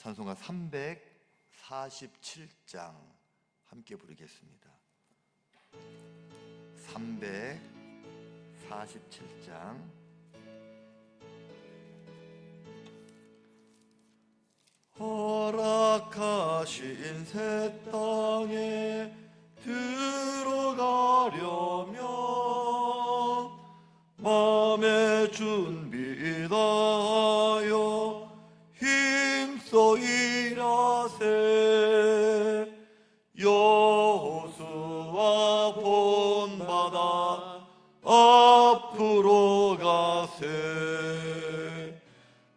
찬송가 347장 함께 부르겠습니다. 347장. 허락하신 새 땅에 들어가려면 마음의 준비 다하여 힘써 일하세. 여호수아 본받아 앞으로 가세.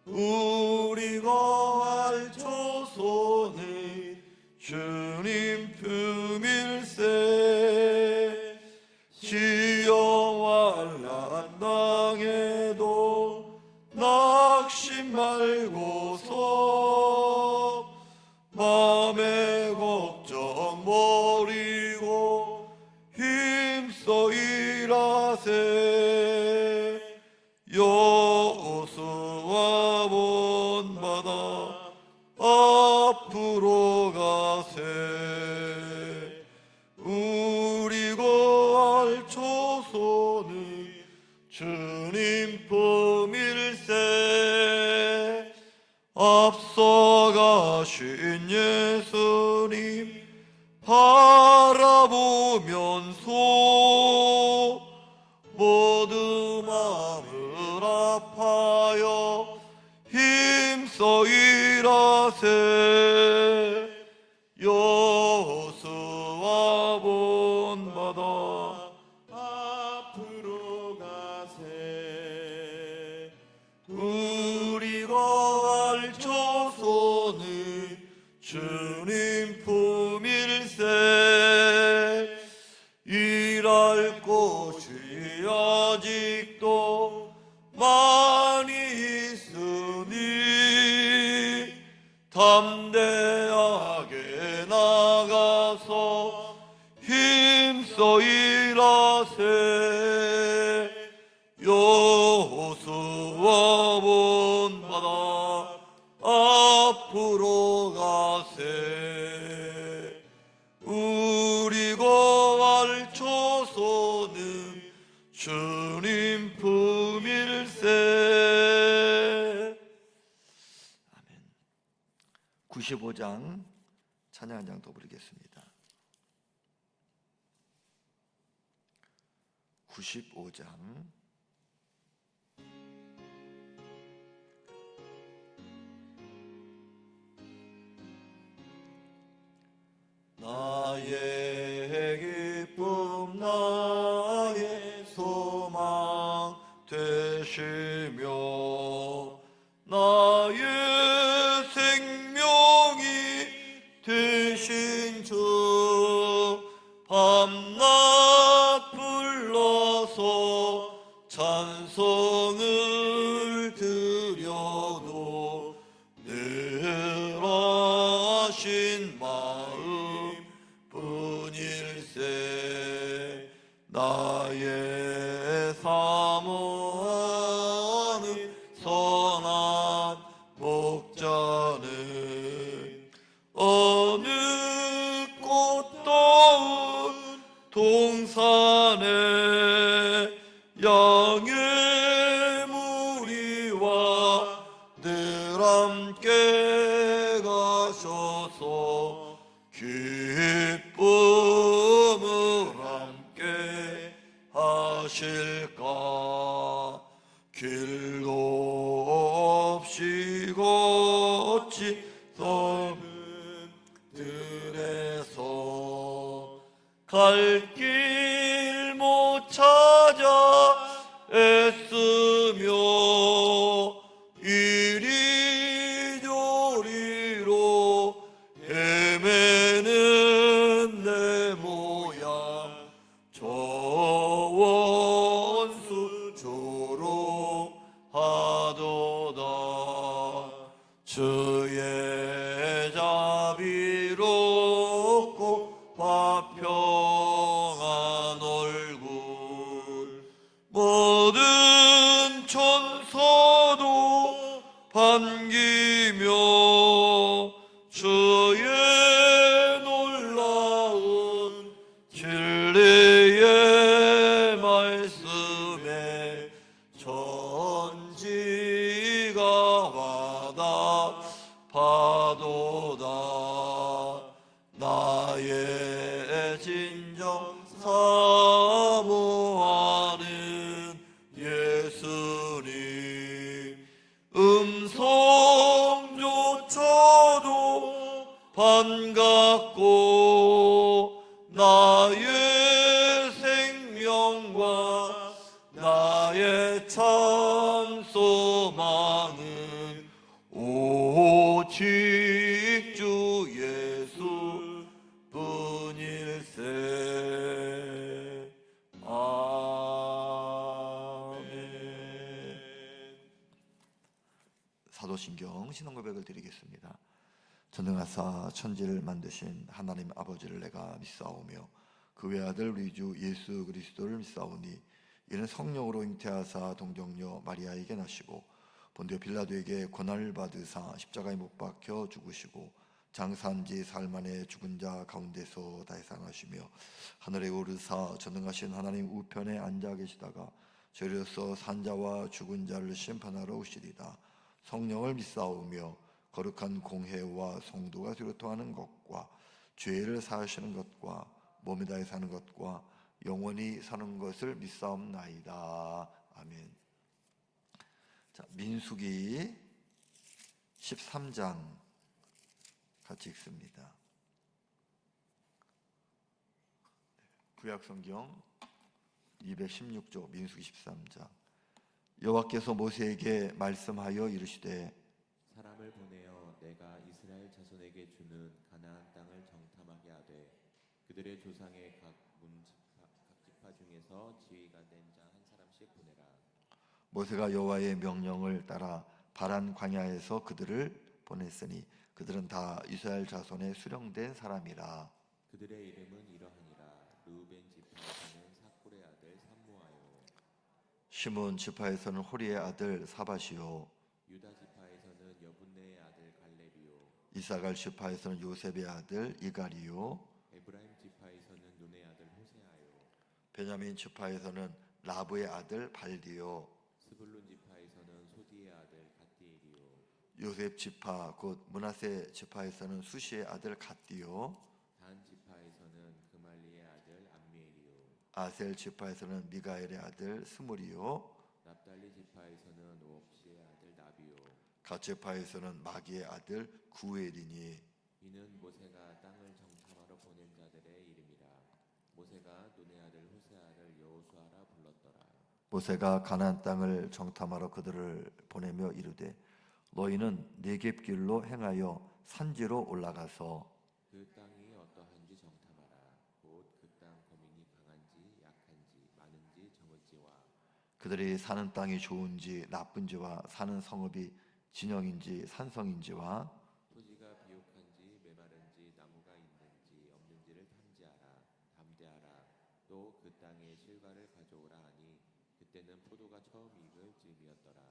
우리가 알 조선의 주님 품일세. 지어와 난 당해도 낙심 말고서 맘의 걱정 버리고 힘써 일하세. 여호수아 본받아 앞으로 가세. 우리가 알 조선의 주님 품일세. 앞서가신 예수님 바라보면서 모두 마음을 아파여 힘써 일하세. 여호수아 본받아 앞으로 가세. 우리가 알 조선의 주님 품일세. 일할 곳이 아직도 많이 있으니 담대하게 나가서 힘써 일하세. 여호수아 본받아 앞으로 가세. 우리가 알 조선은 주님 품일세. 아멘. 95장 찬양 한 장 더 부르겠습니다. 95장. 나의 기쁨 나의 소망 되시며 나의 생명이 되신 주 밤낮 불러서 찬송을 드려도 늘 하신 마음 뿐일세. 나의 사모하는 선한 목자는 어느 꽃다운 동산에 양의 무리와 늘 함께 가셔서 기쁨을 함께 하실까. 길도 없이 걷지 넓은 들에서 갈 길 못 찾아 애쓰며 이리저리로 헤매는 내 모양 저 원수 조롱하도다. 주의 자비롭고 화평 천지가 바다 파도다. 나의 진정 사모하는 예수님. 음성조차도 반갑고 나의 생명과 나의 찬송하는 오직 주 예수 뿐일세. 아멘. 사도신경 신앙고백을 드리겠습니다. 전능하사 천지를 만드신 하나님 아버지를 내가 믿사오며 그 외아들 우리 주 예수 그리스도를 믿사오니 이는 성령으로 잉태하사 동정녀 마리아에게 나시고 본디오 빌라도에게 고난을 받으사 십자가에 못 박혀 죽으시고 장사한 지 사흘 만에 죽은 자 가운데서 다해상하시며 하늘에 오르사 전능하신 하나님 우편에 앉아 계시다가 저리로서 산자와 죽은 자를 심판하러 오시리다. 성령을 믿사오며 거룩한 공회와 성도가 교통하는 것과 죄를 사하시는 것과 몸에 다해 사는 것과 영원히 사는 것을 믿사옵나이다. 아멘. 자, 민수기 13장 같이 읽습니다. 구약성경 216조 민수기 13장. 여호와께서 모세에게 말씀하여 이르시되 사람을 보내어 내가 이스라엘 자손에게 주는 가나안 땅을 정탐하게 하되 그들의 조상의 각 지파 중에서 지위가 된 자 한 사람씩 보내라. 모세가 여호와의 명령을 따라 바란 광야에서 그들을 보냈으니 그들은 다 이스라엘 자손의 수령된 사람이라. 그들의 이름은 이러하니라. 르우벤 지파에서는 사쿨의 아들 삼무아요. 시몬 지파에서는 호리의 아들 사바시요. 유다 지파에서는 여분네의 아들 갈렙이요. 이사갈 지파에서는 요셉의 아들 이갈이요. 에브라임 지파에서는 눈의 아들 호세아요. 베냐민 지파에서는 라브의 아들 발디요. 스불룬 지파에서는 소디의 아들 갓디엘이요. 요셉 지파 곧 므낫세 지파에서는 수시의 아들 갓디요. 단 지파에서는 그말리의 아들 암미엘이요. 아셀 지파에서는 미가엘의 아들 스물이요. 납달리 지파에서는 오옵시의 아들 나비요. 갓 지파에서는 마기의 아들 구엘이니. 이는 모세가 땅을 정탐하러 보낸 자들의 이름이라. 모세가 눈의 아들 호세아를 여호수아라 불렀더라. 모세가 가나안 땅을 정탐하러 그들을 보내며 이르되 너희는 네겝길로 행하여 산지로 올라가서 그 땅이 어떠한지 정탐하라. 곧 그 땅 거민이 강한지 약한지 많은지 적은지와 그들이 사는 땅이 좋은지 나쁜지와 사는 성읍이 진영인지 산성인지와 토지가 비옥한지 메마른지 나무가 있는지 없는지를 탐지하라. 담대하라. 또 그 땅에 실과를 가져오라 하니 그때는 포도가 처음 익을 즈음이었더라.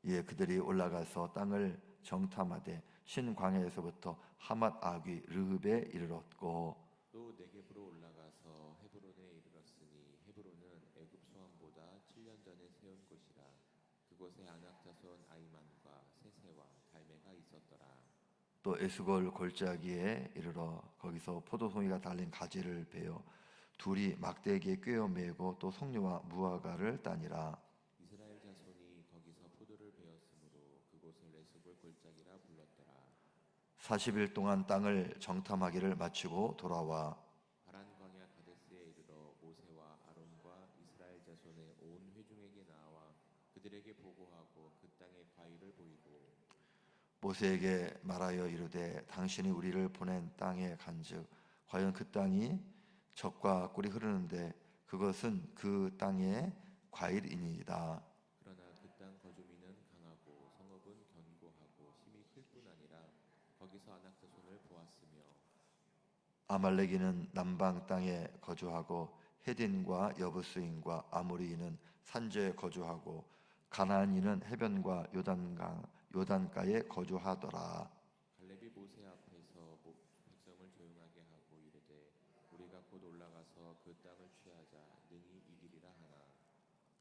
예, 그들이 올라가서 땅을 정탐하되 신광야에서부터 하맛 아귀 르흡에 이르렀고 또 네겝으로 올라가서 헤브론에 이르렀으니 헤브론은 애굽 소환보다 7년 전에 세운 곳이라. 그곳에 아낙 자손 아이만과 세세와 갈매가 있었더라. 또 에스골 골짜기에 이르러 거기서 포도송이가 달린 가지를 베어 둘이 막대기에 꿰어 매고 또 석류와 무화과를 따니라. 이스라엘 자손이 거기서 포도를 베었으므로 그곳을 에스골 골짜기라 불렀더라. 40일 동안 땅을 정탐하기를 마치고 돌아와 바란 광야 가데스에 이르러 모세와 아론과 이스라엘 자손의 온 회중에게 나와 그들에게 보고하고 그 땅의 과일을 보이고 모세에게 말하여 이르되 당신이 우리를 보낸 땅에 간즉 과연 그 땅이 젖과 꿀이 흐르는데 그것은 그 땅의 과일이니이다. 그러나 그 땅 거주민은 강하고 성읍은 견고하고 힘이 클 뿐 아니라 거기서 아낙 자손을 보았으며 아말렉인은 남방 땅에 거주하고 헤딘과 여부스인과 아모리인은 산지에 거주하고 가나안인은 해변과 요단가에 거주하더라. 갈렙이 모세 앞에서 백성을 조용하게 하고 이르되 우리가 곧 올라가서 그 땅을 취하자 능히 이기리라 하나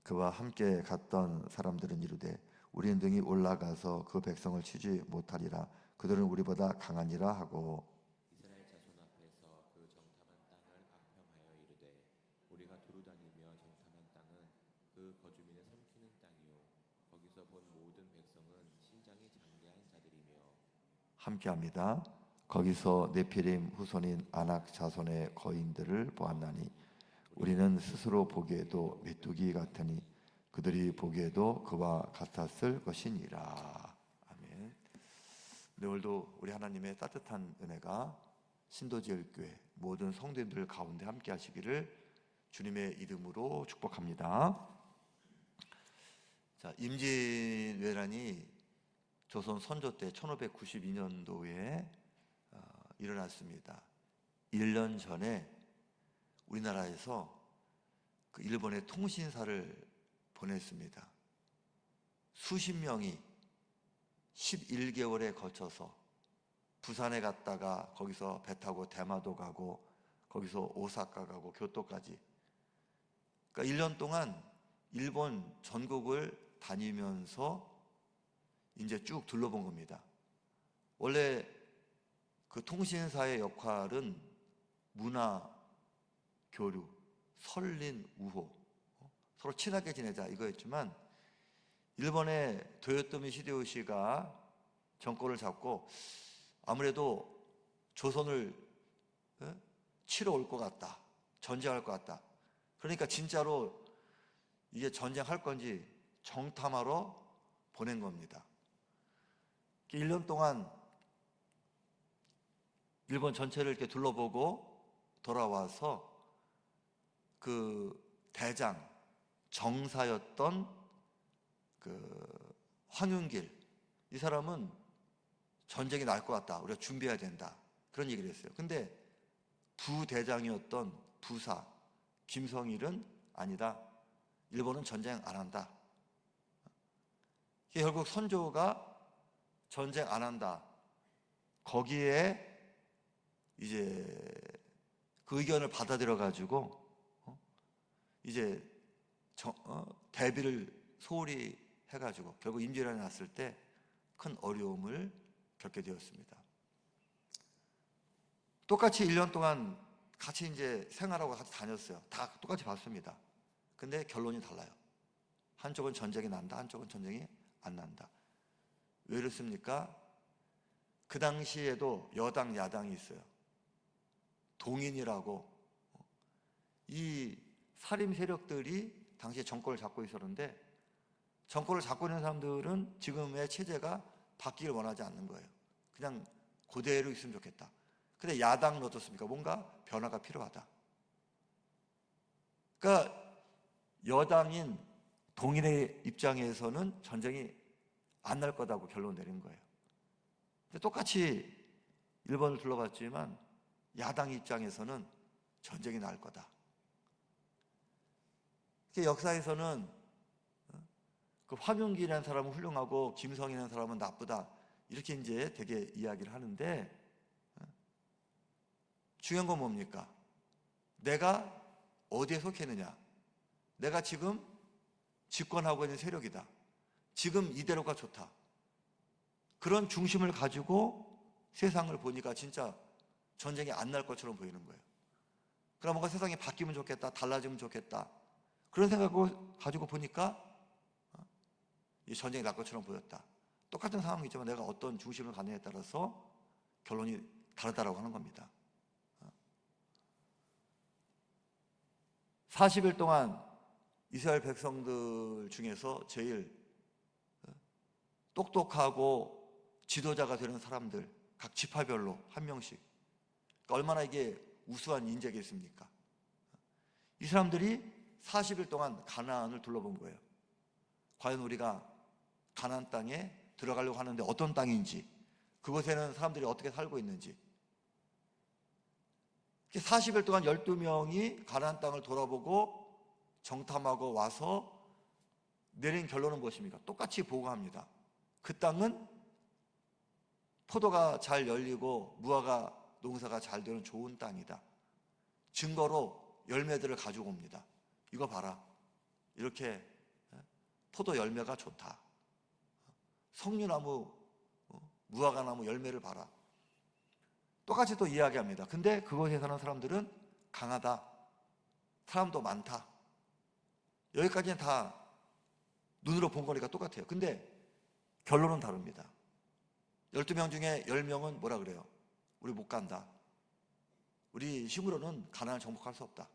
그와 함께 갔던 사람들은 이르되 우리는 등이 올라가서 그 백성을 치지 못하리라. 그들은 우리보다 강하니라 하고 이스라엘 자손 앞에서 그 정탐한 땅을 악평하여 이르되 우리가 두루다니며 정탐한 땅은 그 거주민을 삼키는 땅이요 거기서 본 모든 백성은 신장이 장대한 자들이며 함께합니다. 거기서 네피림 후손인 아낙 자손의 거인들을 보았나니 우리는 스스로 보기에도 메뚜기 같으니 그들이 보기에도 그와 같았을 것이니라. 아멘. 네, 오늘도 우리 하나님의 따뜻한 은혜가 신도지엘교회 모든 성도님들 가운데 함께 하시기를 주님의 이름으로 축복합니다. 자, 임진왜란이 조선 선조 때 1592년도에 일어났습니다. 1년 전에 우리나라에서 그 일본에 통신사를 보냈습니다. 수십 명이 11개월에 거쳐서 부산에 갔다가 거기서 배 타고 대마도 가고 거기서 오사카 가고 교토까지, 그러니까 1년 동안 일본 전국을 다니면서 이제 쭉 둘러본 겁니다. 원래 그 통신사의 역할은 문화, 교류, 설린, 우호, 서로 친하게 지내자 이거였지만 일본의 도요토미 히데요시가 정권을 잡고 아무래도 조선을 치러 올 것 같다, 전쟁할 것 같다. 그러니까 진짜로 이게 전쟁할 건지 정탐하러 보낸 겁니다. 1년 동안 일본 전체를 이렇게 둘러보고 돌아와서 그 대장 정사였던 그 황윤길, 이 사람은 전쟁이 날 것 같다, 우리가 준비해야 된다, 그런 얘기를 했어요. 근데 부대장이었던 부사 김성일은 아니다, 일본은 전쟁 안 한다. 결국 선조가 전쟁 안 한다, 거기에 이제 그 의견을 받아들여 가지고 이제 대비를 소홀히 해가지고 결국 임진왜란이 났을 때 큰 어려움을 겪게 되었습니다. 똑같이 1년 동안 같이 이제 생활하고 같이 다녔어요. 다 똑같이 봤습니다. 근데 결론이 달라요. 한쪽은 전쟁이 난다, 한쪽은 전쟁이 안 난다. 왜 그렇습니까? 그 당시에도 여당, 야당이 있어요. 동인이라고 이 살림 세력들이 당시에 정권을 잡고 있었는데, 정권을 잡고 있는 사람들은 지금의 체제가 바뀌길 원하지 않는 거예요. 그냥 그대로 있으면 좋겠다. 근데 야당은 어떻습니까? 뭔가 변화가 필요하다. 그러니까 여당인 동인의 입장에서는 전쟁이 안 날 거다고 결론 내린 거예요. 근데 똑같이 일본을 둘러봤지만 야당 입장에서는 전쟁이 날 거다. 역사에서는 그 황윤기라는 사람은 훌륭하고 김성이라는 사람은 나쁘다, 이렇게 이제 되게 이야기를 하는데, 중요한 건 뭡니까? 내가 어디에 속해 있느냐, 내가 지금 집권하고 있는 세력이다, 지금 이대로가 좋다, 그런 중심을 가지고 세상을 보니까 진짜 전쟁이 안 날 것처럼 보이는 거예요. 그럼 뭔가 세상이 바뀌면 좋겠다, 달라지면 좋겠다, 그런 생각을 가지고 보니까 이 전쟁이 날 것처럼 보였다. 똑같은 상황이지만 내가 어떤 중심을 갖느냐에 따라서 결론이 다르다라고 하는 겁니다. 40일 동안 이스라엘 백성들 중에서 제일 똑똑하고 지도자가 되는 사람들, 각 지파별로 한 명씩, 그러니까 얼마나 이게 우수한 인재겠습니까? 이 사람들이 40일 동안 가나안을 둘러본 거예요. 과연 우리가 가나안 땅에 들어가려고 하는데 어떤 땅인지, 그곳에는 사람들이 어떻게 살고 있는지. 40일 동안 12명이 가나안 땅을 돌아보고 정탐하고 와서 내린 결론은 무엇입니까? 똑같이 보고합니다. 그 땅은 포도가 잘 열리고 무화과 농사가 잘 되는 좋은 땅이다. 증거로 열매들을 가지고 옵니다. 이거 봐라, 이렇게 포도 열매가 좋다. 석류나무, 무화과나무 열매를 봐라. 똑같이 또 이야기합니다. 근데 그곳에 사는 사람들은 강하다. 사람도 많다. 여기까지는 다 눈으로 본 거니까 똑같아요. 근데 결론은 다릅니다. 12명 중에 10명은 뭐라 그래요? 우리 못 간다. 우리 힘으로는 가나안을 정복할 수 없다.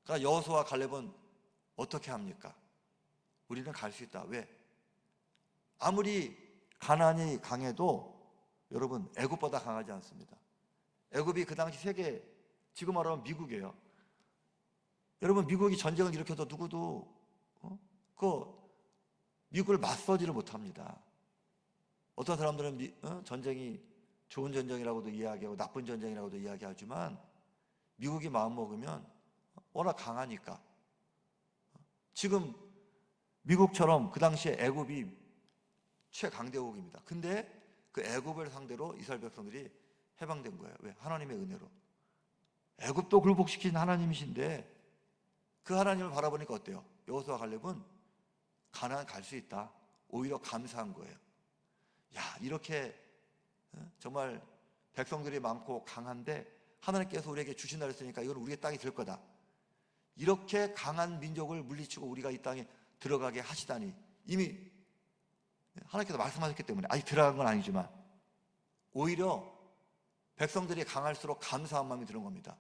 그러니까 여호수아와 갈렙은 어떻게 합니까? 우리는 갈 수 있다. 왜? 아무리 가나안이 강해도 여러분 애굽보다 강하지 않습니다. 애굽이 그 당시 세계, 지금 말하면 미국이에요. 여러분 미국이 전쟁을 일으켜도 누구도 미국을 맞서지를 못합니다. 어떤 사람들은 전쟁이 좋은 전쟁이라고도 이야기하고 나쁜 전쟁이라고도 이야기하지만 미국이 마음먹으면 워낙 강하니까. 지금 미국처럼 그 당시에 애굽이 최강대국입니다. 근데 그 애굽을 상대로 이스라엘 백성들이 해방된 거예요. 왜? 하나님의 은혜로. 애굽도 굴복시킨 하나님이신데 그 하나님을 바라보니까 어때요? 여호수아와 갈렙은 가나안 갈 수 있다. 오히려 감사한 거예요. 야, 이렇게 정말 백성들이 많고 강한데 하나님께서 우리에게 주신다 했으니까 이건 우리의 땅이 될 거다. 이렇게 강한 민족을 물리치고 우리가 이 땅에 들어가게 하시다니. 이미 하나님께서 말씀하셨기 때문에 아직 들어간 건 아니지만 오히려 백성들이 강할수록 감사한 마음이 드는 겁니다.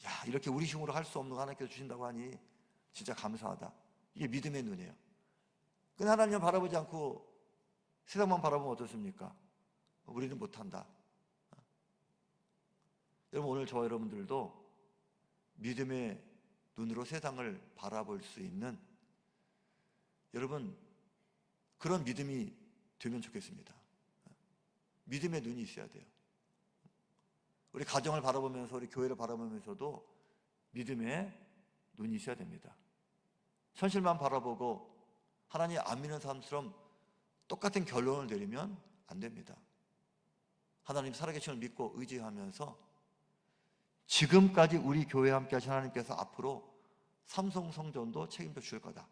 야, 이렇게 우리 힘으로 할 수 없는 거 하나님께서 주신다고 하니 진짜 감사하다. 이게 믿음의 눈이에요. 근데 하나님을 바라보지 않고 세상만 바라보면 어떻습니까? 우리는 못한다. 여러분 오늘 저와 여러분들도 믿음의 눈으로 세상을 바라볼 수 있는 여러분 그런 믿음이 되면 좋겠습니다. 믿음의 눈이 있어야 돼요. 우리 가정을 바라보면서 우리 교회를 바라보면서도 믿음의 눈이 있어야 됩니다. 현실만 바라보고 하나님 안 믿는 사람처럼 똑같은 결론을 내리면 안 됩니다. 하나님 살아계심을 믿고 의지하면서 지금까지 우리 교회와 함께 하신 하나님께서 앞으로 삼성성전도 책임져 줄 거다.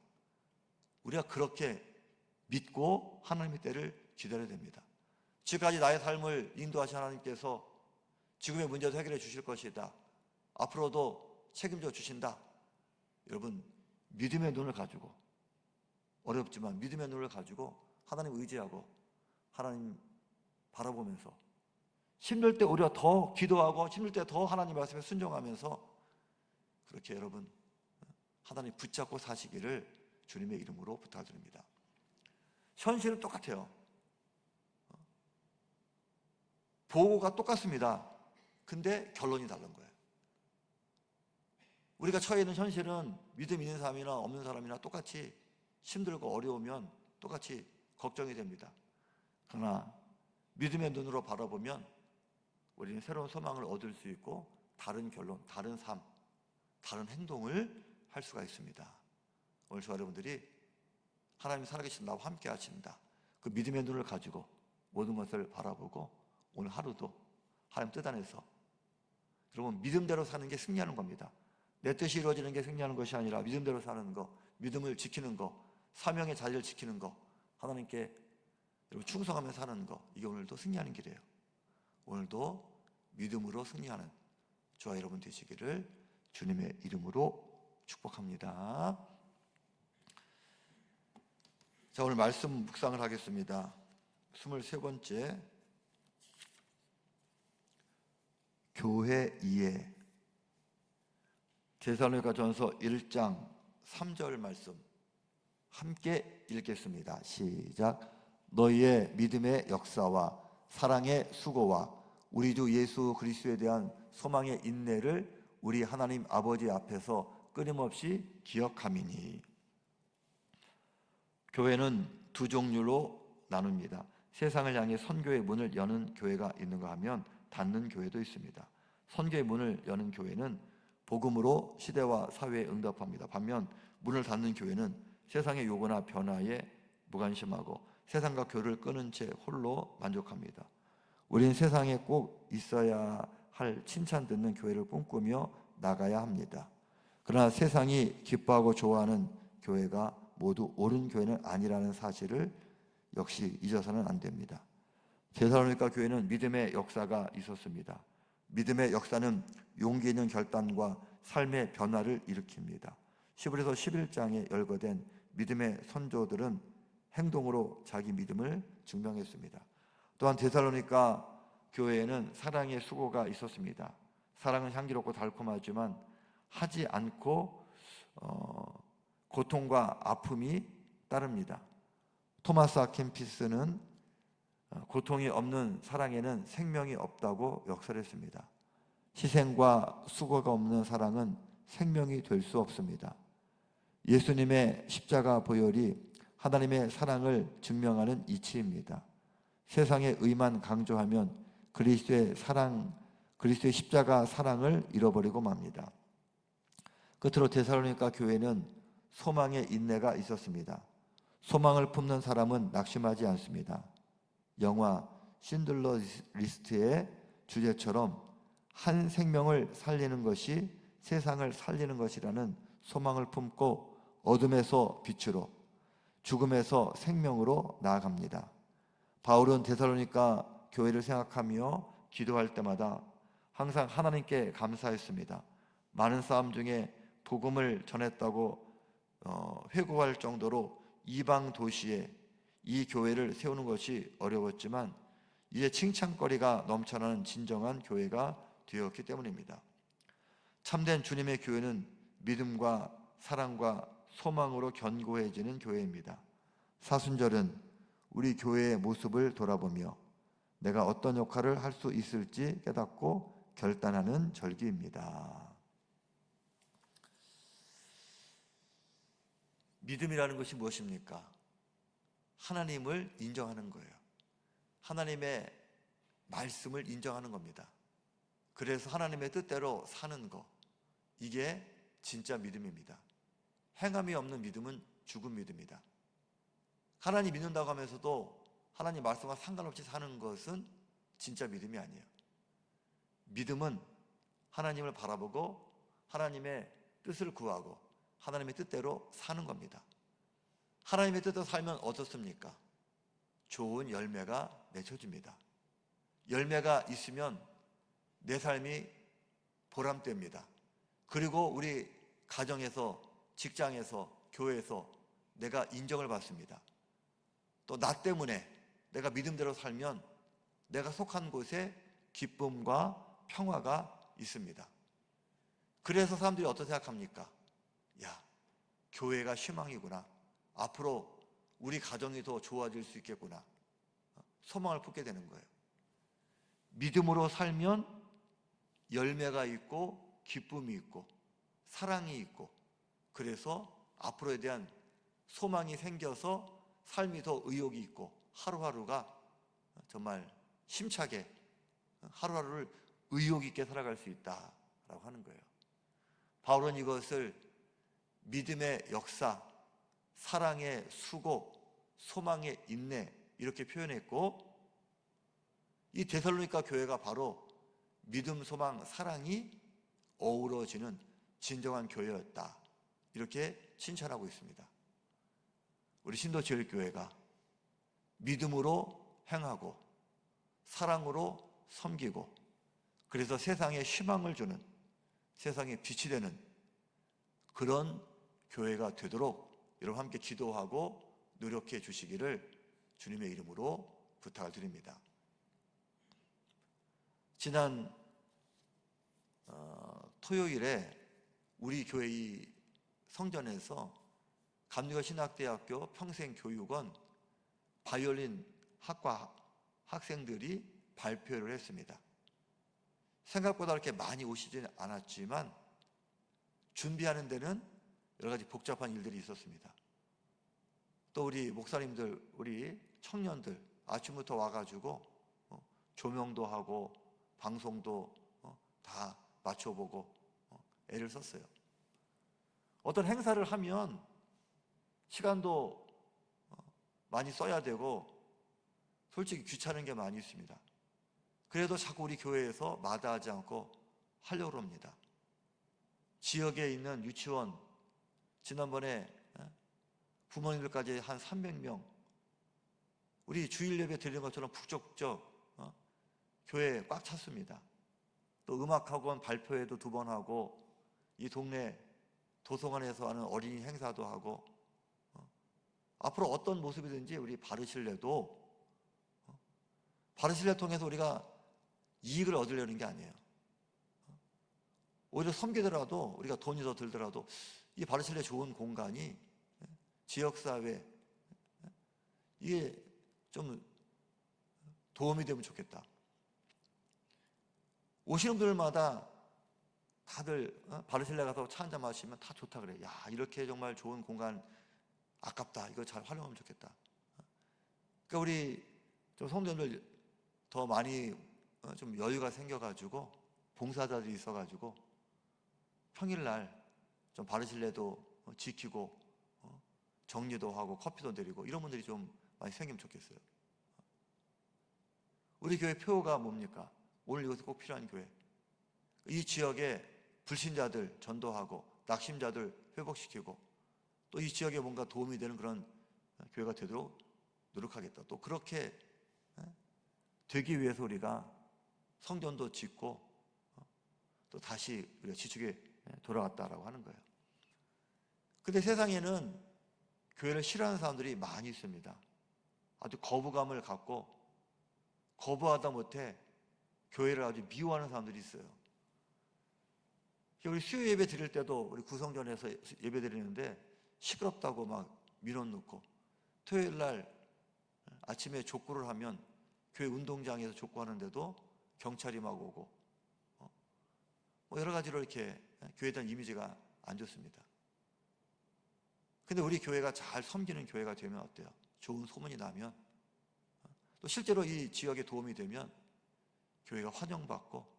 우리가 그렇게 믿고 하나님의 때를 기다려야 됩니다. 지금까지 나의 삶을 인도하신 하나님께서 지금의 문제도 해결해 주실 것이다. 앞으로도 책임져 주신다. 여러분 믿음의 눈을 가지고 어렵지만 믿음의 눈을 가지고 하나님 의지하고 하나님 바라보면서 힘들 때 오히려 더 기도하고 힘들 때 더 하나님 말씀에 순종하면서 그렇게 여러분 하나님 붙잡고 사시기를 주님의 이름으로 부탁드립니다. 현실은 똑같아요. 보고가 똑같습니다. 근데 결론이 다른 거예요. 우리가 처해 있는 현실은 믿음 있는 사람이나 없는 사람이나 똑같이 힘들고 어려우면 똑같이 걱정이 됩니다. 그러나 믿음의 눈으로 바라보면 우리는 새로운 소망을 얻을 수 있고 다른 결론, 다른 삶, 다른 행동을 할 수가 있습니다. 오늘 저와 여러분들이 하나님이 살아계신 나와 함께 하신다. 그 믿음의 눈을 가지고 모든 것을 바라보고 오늘 하루도 하나님 뜻 안에서 여러분 믿음대로 사는 게 승리하는 겁니다. 내 뜻이 이루어지는 게 승리하는 것이 아니라 믿음대로 사는 거, 믿음을 지키는 거, 사명의 자리를 지키는 거, 하나님께 여러분 충성하며 사는 거, 이게 오늘도 승리하는 길이에요. 오늘도 믿음으로 승리하는 저와 여러분 되시기를 주님의 이름으로 축복합니다. 자, 오늘 말씀 묵상을 하겠습니다. 23번째 교회 이해 데살로니가전서 1장 3절 말씀 함께 읽겠습니다. 시작. 너희의 믿음의 역사와 사랑의 수고와 우리 주 예수 그리스도에 대한 소망의 인내를 우리 하나님 아버지 앞에서 끊임없이 기억함이니. 교회는 두 종류로 나눕니다. 세상을 향해 선교의 문을 여는 교회가 있는가 하면 닫는 교회도 있습니다. 선교의 문을 여는 교회는 복음으로 시대와 사회에 응답합니다. 반면 문을 닫는 교회는 세상의 요구나 변화에 무관심하고 세상과 교류를 끊은 채 홀로 만족합니다. 우리는 세상에 꼭 있어야 할 칭찬 듣는 교회를 꿈꾸며 나가야 합니다. 그러나 세상이 기뻐하고 좋아하는 교회가 모두 옳은 교회는 아니라는 사실을 역시 잊어서는 안 됩니다. 데살로니가 교회는 믿음의 역사가 있었습니다. 믿음의 역사는 용기 있는 결단과 삶의 변화를 일으킵니다. 히브리서 11장에 열거된 믿음의 선조들은 행동으로 자기 믿음을 증명했습니다. 또한 데살로니가 교회에는 사랑의 수고가 있었습니다. 사랑은 향기롭고 달콤하지만 하지 않고 고통과 아픔이 따릅니다. 토마스 아켄피스는 고통이 없는 사랑에는 생명이 없다고 역설했습니다. 희생과 수고가 없는 사랑은 생명이 될 수 없습니다. 예수님의 십자가 보혈이 하나님의 사랑을 증명하는 이치입니다. 세상의 의만 강조하면 그리스도의 십자가 사랑을 잃어버리고 맙니다. 끝으로 데살로니가 교회는 소망의 인내가 있었습니다. 소망을 품는 사람은 낙심하지 않습니다. 영화 신들러 리스트의 주제처럼 한 생명을 살리는 것이 세상을 살리는 것이라는 소망을 품고 어둠에서 빛으로, 죽음에서 생명으로 나아갑니다. 바울은 데살로니가 교회를 생각하며 기도할 때마다 항상 하나님께 감사했습니다. 많은 싸움 중에 복음을 전했다고 회고할 정도로 이방 도시에 이 교회를 세우는 것이 어려웠지만 이제 칭찬거리가 넘쳐나는 진정한 교회가 되었기 때문입니다. 참된 주님의 교회는 믿음과 사랑과 소망으로 견고해지는 교회입니다. 사순절은 우리 교회의 모습을 돌아보며 내가 어떤 역할을 할 수 있을지 깨닫고 결단하는 절기입니다. 믿음이라는 것이 무엇입니까? 하나님을 인정하는 거예요. 하나님의 말씀을 인정하는 겁니다. 그래서 하나님의 뜻대로 사는 거, 이게 진짜 믿음입니다. 행함이 없는 믿음은 죽은 믿음이다. 하나님 믿는다고 하면서도 하나님 말씀과 상관없이 사는 것은 진짜 믿음이 아니에요. 믿음은 하나님을 바라보고 하나님의 뜻을 구하고 하나님의 뜻대로 사는 겁니다. 하나님의 뜻대로 살면 어떻습니까? 좋은 열매가 맺혀집니다. 열매가 있으면 내 삶이 보람됩니다. 그리고 우리 가정에서, 직장에서, 교회에서 내가 인정을 받습니다. 또 나 때문에 내가 믿음대로 살면 내가 속한 곳에 기쁨과 평화가 있습니다. 그래서 사람들이 어떻게 생각합니까? 야, 교회가 희망이구나. 앞으로 우리 가정이 더 좋아질 수 있겠구나. 소망을 품게 되는 거예요. 믿음으로 살면 열매가 있고 기쁨이 있고 사랑이 있고, 그래서 앞으로에 대한 소망이 생겨서 삶이 더 의욕이 있고 하루하루가 정말 힘차게 하루하루를 의욕 있게 살아갈 수 있다라고 하는 거예요. 바울은 이것을 믿음의 역사, 사랑의 수고, 소망의 인내 이렇게 표현했고, 이 데살로니가 교회가 바로 믿음, 소망, 사랑이 어우러지는 진정한 교회였다, 이렇게 칭찬하고 있습니다. 우리 신도지역교회가 믿음으로 행하고 사랑으로 섬기고, 그래서 세상에 희망을 주는, 세상에 빛이 되는 그런 교회가 되도록 여러분 함께 기도하고 노력해 주시기를 주님의 이름으로 부탁을 드립니다. 지난 토요일에 우리 교회 성전에서 감리교 신학대학교 평생교육원 바이올린 학과 학생들이 발표를 했습니다. 생각보다 그렇게 많이 오시지는 않았지만 준비하는 데는 여러 가지 복잡한 일들이 있었습니다. 또 우리 목사님들, 우리 청년들 아침부터 와가지고 조명도 하고 방송도 다 맞춰보고 애를 썼어요. 어떤 행사를 하면 시간도 많이 써야 되고 솔직히 귀찮은 게 많이 있습니다. 그래도 자꾸 우리 교회에서 마다하지 않고 하려고 합니다. 지역에 있는 유치원, 지난번에 부모님들까지 한 300명, 우리 주일 예배 드리는 것처럼 북적북적 교회에 꽉 찼습니다. 또 음악학원 발표회도 2번 하고, 이 동네 도서관에서 하는 어린이 행사도 하고, 앞으로 어떤 모습이든지 우리 바르실레도 바르실레 통해서 우리가 이익을 얻으려는 게 아니에요. 오히려 섬기더라도, 우리가 돈이 더 들더라도 이 바르실레 좋은 공간이 지역사회, 이게 좀 도움이 되면 좋겠다. 오시는 분들마다 다들 바르실레 가서 차 한잔 마시면 다 좋다 그래. 야, 이렇게 정말 좋은 공간 아깝다. 이거 잘 활용하면 좋겠다. 그러니까 우리 좀 성도님들 더 많이 좀 여유가 생겨가지고, 봉사자들이 있어가지고 평일날 좀 바르실레도 지키고 정리도 하고 커피도 드리고 이런 분들이 좀 많이 생기면 좋겠어요. 우리 교회 표가 뭡니까? 오늘 이것이 꼭 필요한 교회. 이 지역에 불신자들 전도하고 낙심자들 회복시키고, 또 이 지역에 뭔가 도움이 되는 그런 교회가 되도록 노력하겠다. 또 그렇게 되기 위해서 우리가 성전도 짓고 또 다시 우리가 지축에 돌아갔다라고 하는 거예요. 근데 세상에는 교회를 싫어하는 사람들이 많이 있습니다. 아주 거부감을 갖고 거부하다 못해 교회를 아주 미워하는 사람들이 있어요. 우리 수요 예배 드릴 때도 우리 구성전에서 예배 드리는데 시끄럽다고 막 민원 넣고, 토요일 날 아침에 족구를 하면 교회 운동장에서 족구하는데도 경찰이 막 오고, 뭐 여러 가지로 이렇게 교회에 대한 이미지가 안 좋습니다. 근데 우리 교회가 잘 섬기는 교회가 되면 어때요? 좋은 소문이 나면, 또 실제로 이 지역에 도움이 되면 교회가 환영받고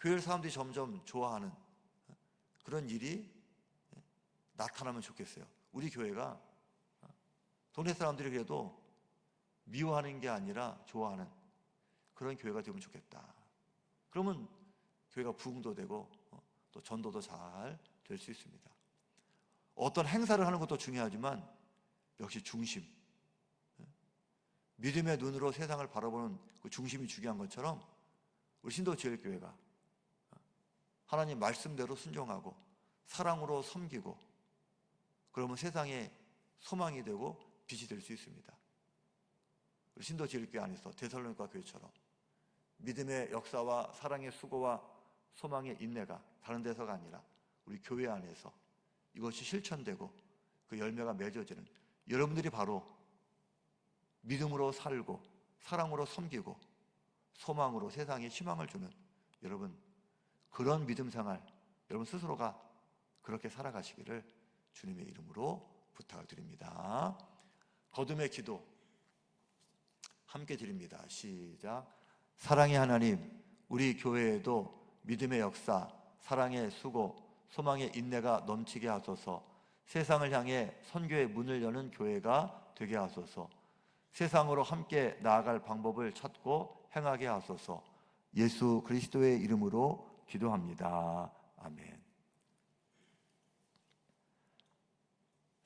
교회를 사람들이 점점 좋아하는 그런 일이 나타나면 좋겠어요. 우리 교회가 동네 사람들이 그래도 미워하는 게 아니라 좋아하는 그런 교회가 되면 좋겠다. 그러면 교회가 부흥도 되고 또 전도도 잘 될 수 있습니다. 어떤 행사를 하는 것도 중요하지만 역시 중심, 믿음의 눈으로 세상을 바라보는 그 중심이 중요한 것처럼 우리 신도제일교회가 하나님 말씀대로 순종하고 사랑으로 섬기고, 그러면 세상에 소망이 되고 빛이 될 수 있습니다. 우리 신도제일교회 안에서 데살로니가 교회처럼 믿음의 역사와 사랑의 수고와 소망의 인내가 다른 데서가 아니라 우리 교회 안에서 이것이 실천되고 그 열매가 맺어지는, 여러분들이 바로 믿음으로 살고 사랑으로 섬기고 소망으로 세상에 희망을 주는 여러분, 그런 믿음 생활 여러분 스스로가 그렇게 살아가시기를 주님의 이름으로 부탁을 드립니다. 거듭의 기도 함께 드립니다. 시작. 사랑의 하나님, 우리 교회에도 믿음의 역사, 사랑의 수고, 소망의 인내가 넘치게 하소서. 세상을 향해 선교의 문을 여는 교회가 되게 하소서. 세상으로 함께 나아갈 방법을 찾고 행하게 하소서. 예수 그리스도의 이름으로 기도합니다. 아멘.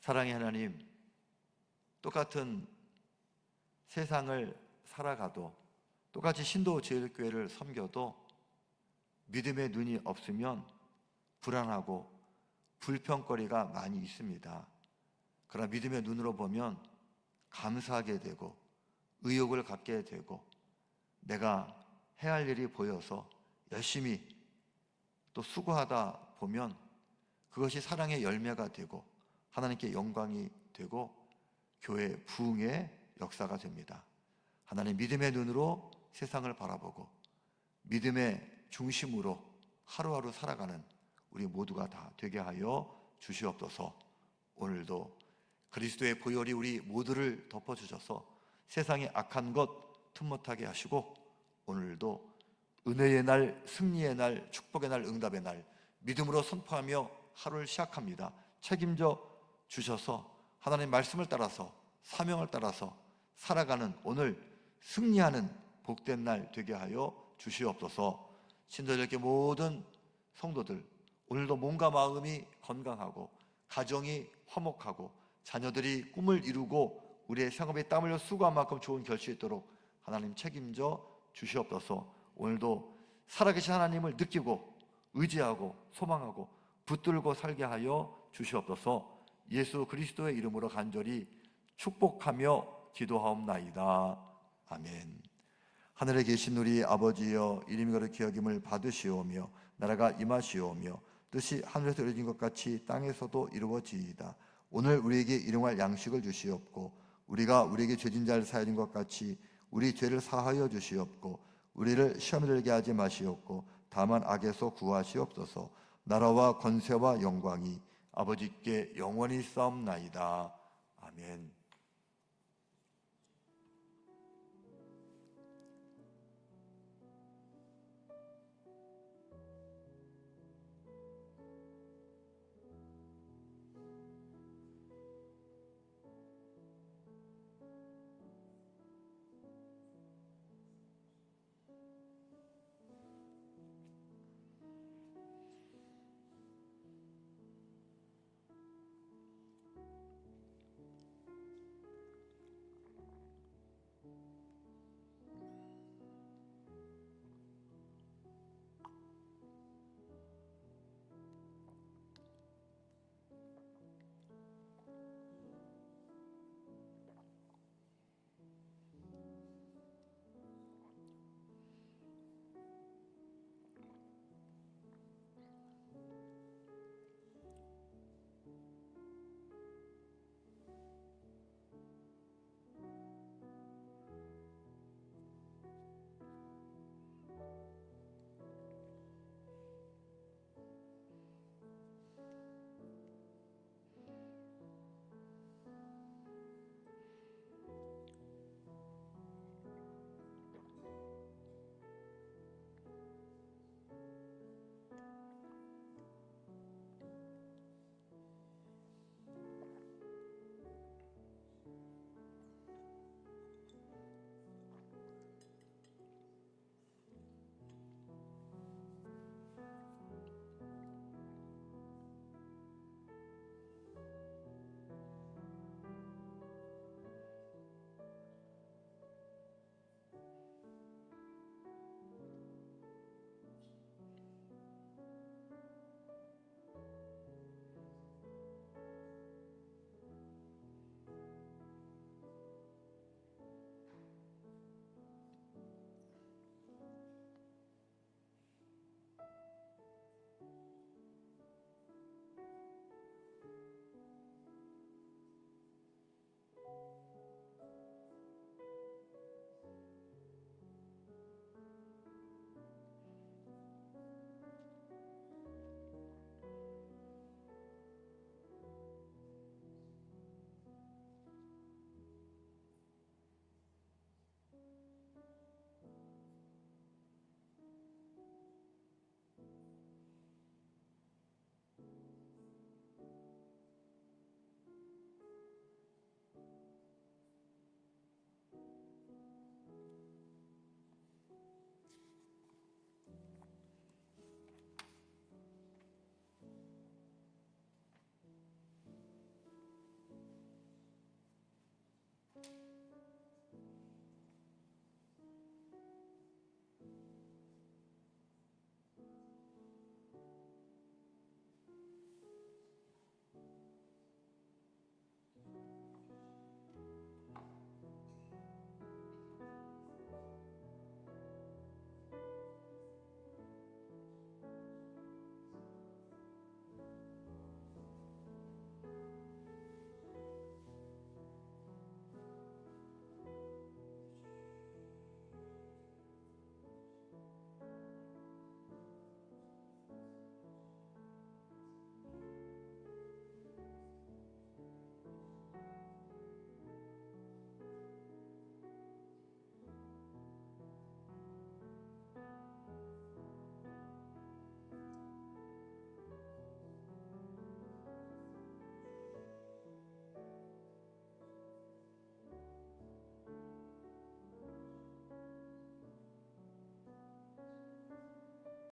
사랑의 하나님, 똑같은 세상을 살아가도, 똑같이 신도제일교회를 섬겨도 믿음의 눈이 없으면 불안하고 불평거리가 많이 있습니다. 그러나 믿음의 눈으로 보면 감사하게 되고 의욕을 갖게 되고, 내가 해야 할 일이 보여서 열심히 또 수고하다 보면 그것이 사랑의 열매가 되고 하나님께 영광이 되고 교회 부흥의 역사가 됩니다. 하나님, 믿음의 눈으로 세상을 바라보고 믿음의 중심으로 하루하루 살아가는 우리 모두가 다 되게 하여 주시옵소서. 오늘도 그리스도의 보혈이 우리 모두를 덮어주셔서 세상의 악한 것 틈못하게 하시고, 오늘도 은혜의 날, 승리의 날, 축복의 날, 응답의 날 믿음으로 선포하며 하루를 시작합니다. 책임져 주셔서 하나님 말씀을 따라서 사명을 따라서 살아가는 오늘 승리하는 복된 날 되게 하여 주시옵소서. 신도들께 모든 성도들 오늘도 몸과 마음이 건강하고 가정이 화목하고 자녀들이 꿈을 이루고 우리의 생업에 땀 흘려 수고한 만큼 좋은 결실이 있도록 하나님 책임져 주시옵소서. 오늘도 살아계신 하나님을 느끼고 의지하고 소망하고 붙들고 살게 하여 주시옵소서. 예수 그리스도의 이름으로 간절히 축복하며 기도하옵나이다. 아멘. 하늘에 계신 우리 아버지여, 이름이 거룩히 여김을 받으시오며 나라가 임하시오며 뜻이 하늘에서 이루어진 것 같이 땅에서도 이루어지이다. 오늘 우리에게 일용할 양식을 주시옵고 우리가 우리에게 죄진 자를 사하여 준 것 같이 우리 죄를 사하여 주시옵고 우리를 시험에 들게 하지 마시옵고 다만 악에서 구하시옵소서. 나라와 권세와 영광이 아버지께 영원히 싸움나이다. 아멘.